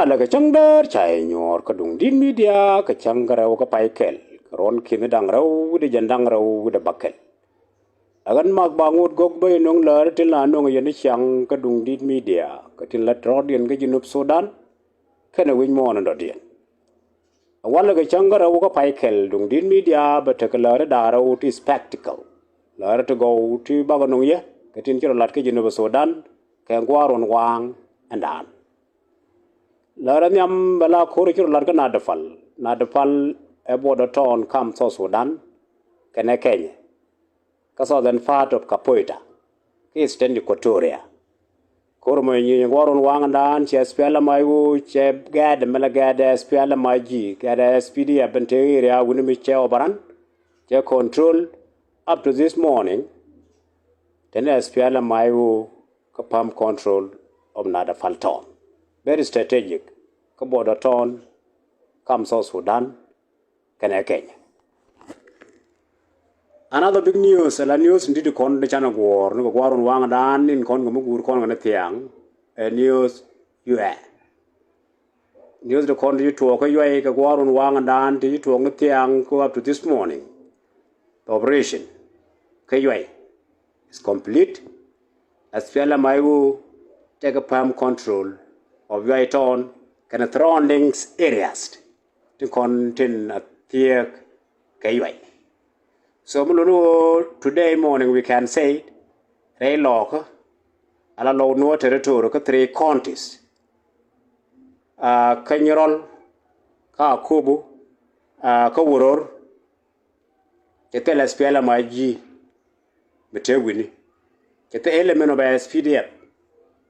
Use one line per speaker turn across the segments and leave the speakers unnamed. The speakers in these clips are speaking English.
la ka changdar chai nyor ka dung din media ka changarau ka paikel ron kin dang rau de jandang rau de bakel agan mag bangut gok bay nong lar til na nong yen chang ka dung din media ka til la trodian ka jinup Sudan kana win mo na dodian wala ka changarau ka paikel dung din media but ka lar da rau ti spectacle lar to go ti baganong ye ka tin kiro lat ka jinup Sudan ka ngwaron wang andan lara nyam bala khori kiro lar ka nadafal e border town kam so Sudan kana Kenya ka southern part of Kapoita ki eastern Equatoria kormo nyi ngoron wangan che spela mayu che gad melagada spela maji gada SPD abenteria wuni che obaran che control up to this morning then spela mayu ka pam control of nadafal town very strategic ka border town kam South Sudan kana Kenya. Another big news, la news ndi kon de chana gwor no gwaron wang dan in kon gugur kon ngana tiang news UA news de kon to ko yoy ka gwaron wang dan ti to ng tiang ko up to this morning the operation ka yoy is complete as fela mayu take a palm control of yoy town kana surroundings areas to contain a tiak ka yoy. So today morning we can say Ray Lock ala low no territory ka 3 counties Kanyarol ka Kubu ka Wuror kete la spela maji metewini kete element of SPDF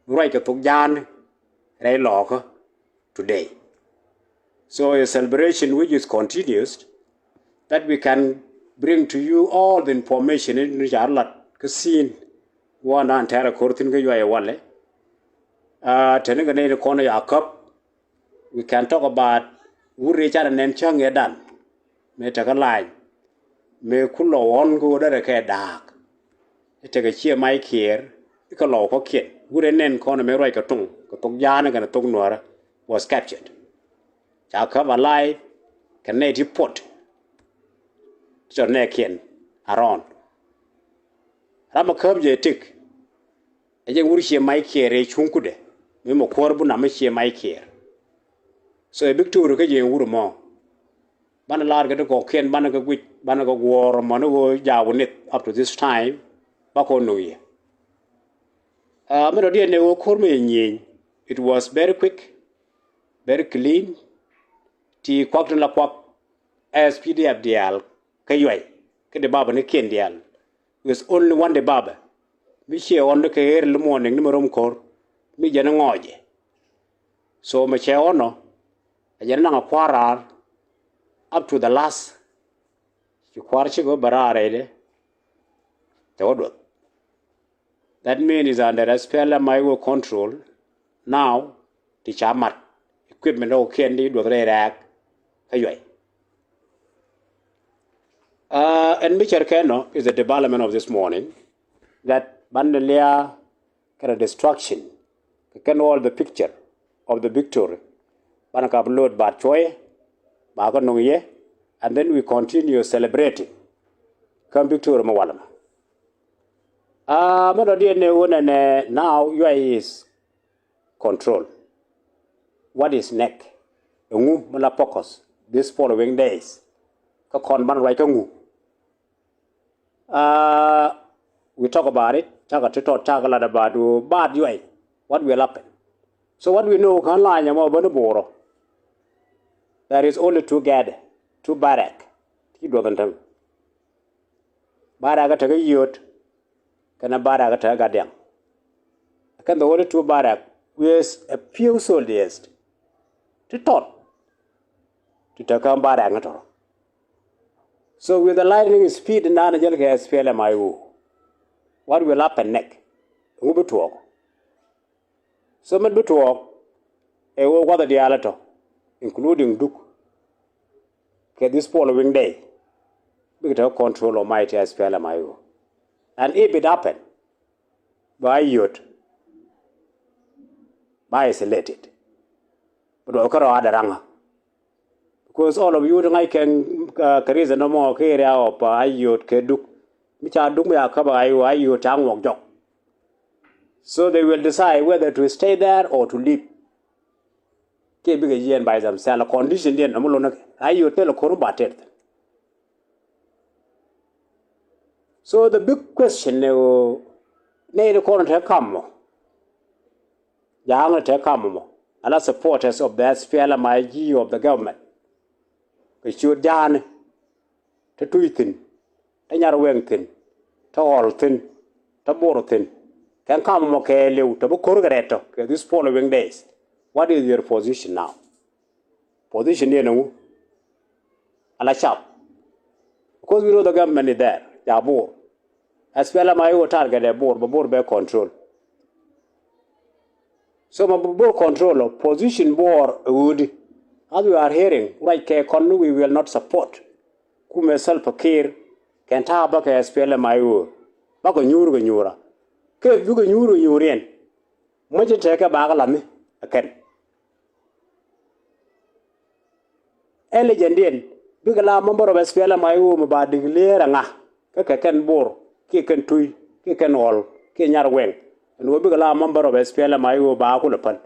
right ka tugjan Ray Lock today. So a celebration which is continuous that we can bring to you all the information in Jarlat Kasin one antara Kortin Gaya Wale. Tenegane corner Yakop. We can talk about who Richard and Nenchang Edan. May take a line. May Kulo on go there dark. It take a cheer my care. You can lock a kid. Would an end corner may write a tongue. Kotong and a tongue noir was captured. Jacob alive can native port. So nekian around rama curb je tik aje wuri she mai kere chunkude me mo korbu na me she mai kere so e victory ke je wuri mo bana lar ga ko ken bana ga gwit bana ga wor mo no jawu nit up to this time ba ko no ye me do die ne wo korme nyin it was very quick very clean ti kwak la kwak SPDF dial Kayway, the Baba Nikin Dial. There's only one the Baba. We share on the care in the morning, the room core, me Janangoje. So, my chair honor, a Janang quarar up to the last. You quarchigo barare. That means is under SPLM my control. Now, the chamat equipment okay and did with red act. Kayway. And Mr. Keno is the development of this morning that Bandalia kind of destruction, can all the picture of the victory. Banaka upload Batchoy, Bagonoye, and then we continue celebrating. Come victory Mawalama. Now you is control. What is next? Malapokos these following days. Kakon ban right we talk about it, talk a lot about bad UI, what will happen. So what we know can line about there is only two barrack. He doesn't tell. Barrack at a youth, can a barrack at a goddamn. Can the only two barrack with a few soldiers to talk to take on barrack at all. So with the lightning speed and Angelica has failed my woo. What will happen next? Move to walk. So many to walk. A walk what the alato, including Duke. Okay, this following day, we get control of mighty as failed my woo. And if it happen, by youth, by isolated, but I can't ranga. Because all of you don't can carry no more carry out ayot keduk. Micha duk me akaba ayu tang wok jok. So they will decide whether to stay there or to leave. Ke big yen by themselves. A condition yen amulona ayu tell a korubated. So the big question now, the current have come. Young have come. And as supporters of the SPLM of the government. We should down to tweeting, to yarwington, to allton, to borothin. Can come okay, to Bukurgareto these following days. What is your position now? Position, you know, and a sharp. Because we know the government is there, Yabor. As well as my target a board, but board by control. So, my board control of position board would, as we are hearing, right, we will not support. Kume self-care, can ta back as well as my own. Back on Yura. Ke you can Yurian. Much take a bagalami, again. A legendian, big la member of SPLM my own about declare and ah, can bore. Kicken tui, kicken all, kinyar weng, and we be a member of SPLM my own bakulapan.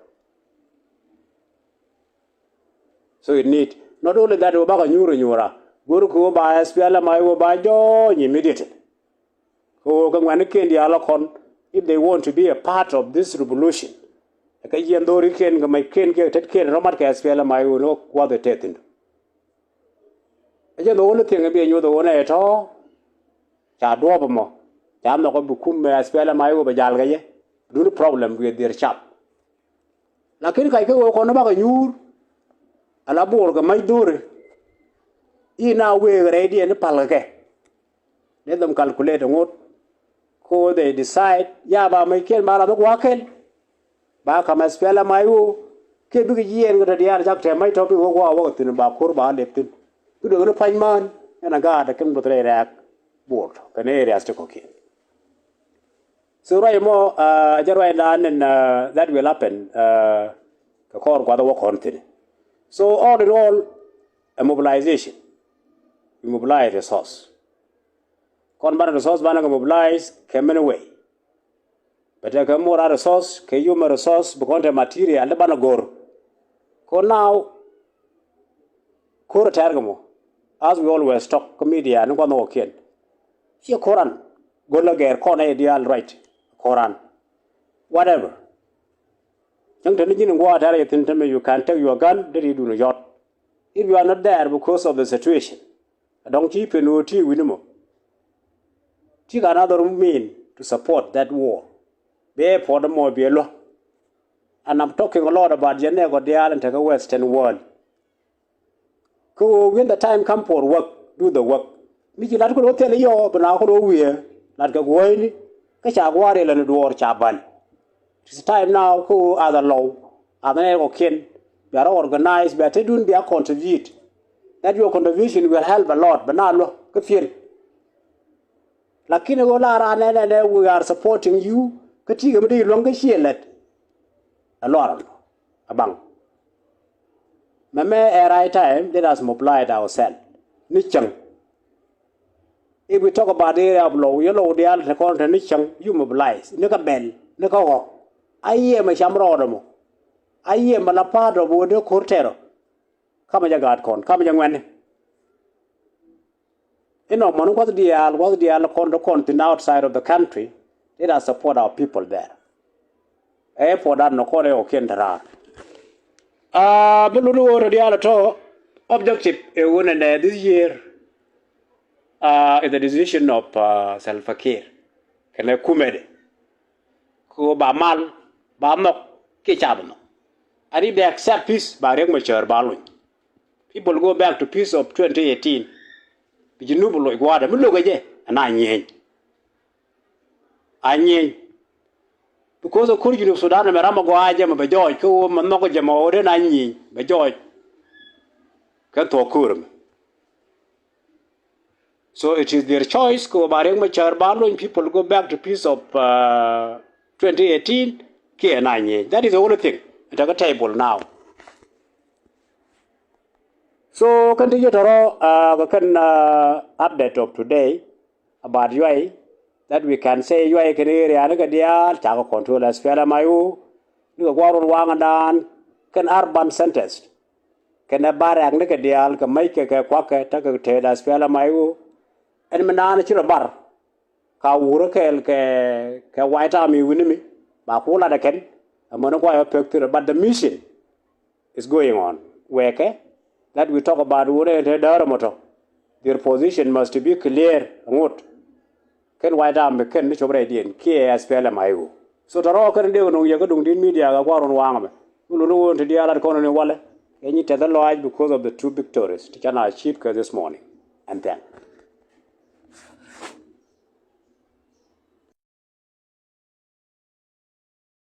So it need not only that we back a Yura, Guru by SPLM my own by join immediately. Who can when the alacon if they want to be a part of this revolution. Like a yandori can my kin get Romat SPLM my own know what they take into. The only thing being you the owner at all. Chadwabamo, Jamno Bukum as well as my over Jalgaye, do the problem with their shop. Lakin I go on about you, a laborga, my door. In our way, ready and palage. Let them calculate what co they decide, Yaba may kill Malabawakel. Back as well as my own, keep a year with the other doctor, my topic of what in about Kurba left him. You don't find man and a guard that can portray board can areas to cook in. So right more and that will happen the core got work on thing. So all in all a mobilization. We mobilize resource. Convert resource banana mobilize came away. But I come more resource, can you resource because the material and the banagor. Ko now Kura Targamo, as we always talk comedian and one okay. See a Koran. Go look at corner ideal right. Koran. Whatever. Young Tanajin water, you can take your gun, then you do not yacht. If you are not there because of the situation, I don't keep a no tea with him. Take another mean to support that war. Be for the more be law. And I'm talking a lot about Janego, the island of the Western world. Go when the time come for work, do the work. Miji lat ko tell yo bana ko wiye lat ka goyni ka cha gware la do cha ban. It's time now ko other law other ko ken be are organized be te dun be contribute. That your contribution will help a lot but now lo ka feel. Lakini go la ra ne we are supporting you ka ti ga mede long ka shielet. A lot abang. Mame a right time let us mobilize ourselves. Nichang. If we talk about the area of law, you know the other content you mobilize. Nika bell, Nika walk. I am a shamrodamo. I am a part of the cortero. Come a guard con, come a young man. You know, man, what's the other content outside of the country? Let us support our people there. For that, no corner or Kendra. Belulu already are objective this year. Is the decision of self-care. Can I kumede? Ko ba mal, ba mok, ke chabno. And if they accept peace, ba reng mature balun. People go back to peace of 2018. Bijinubu lo igwada, mulo gaje, and I because of Kurjun of Sudan, Marama go ajam, by joy, ko manoko jama, or an anyi, by joy. Can't talk kurum. So it is their choice. Ko bareng machar balo and people go back to peace of 2018. That is the only thing. It's a table now. So continue to update of today about UI that we can say UI can area na dia chaka control as fela mayu ni gwarun wangadan can urban centers can a barak na dia ka mai ke kwake ta ka te as fela mayu en manana chira bar ka wuro ke white army winimi ba kula da ken amana kwa pecture but the mission is going on weke that we talk about wure te daramoto their position must be clear ngot ken white army ken ni chobre dien ke as fela mayu so taro kan de no ye gadung din media ga kwaron wangame ulu no te dia la kono ni wale enyi te the lodge because of the two victories to can achieve this morning and then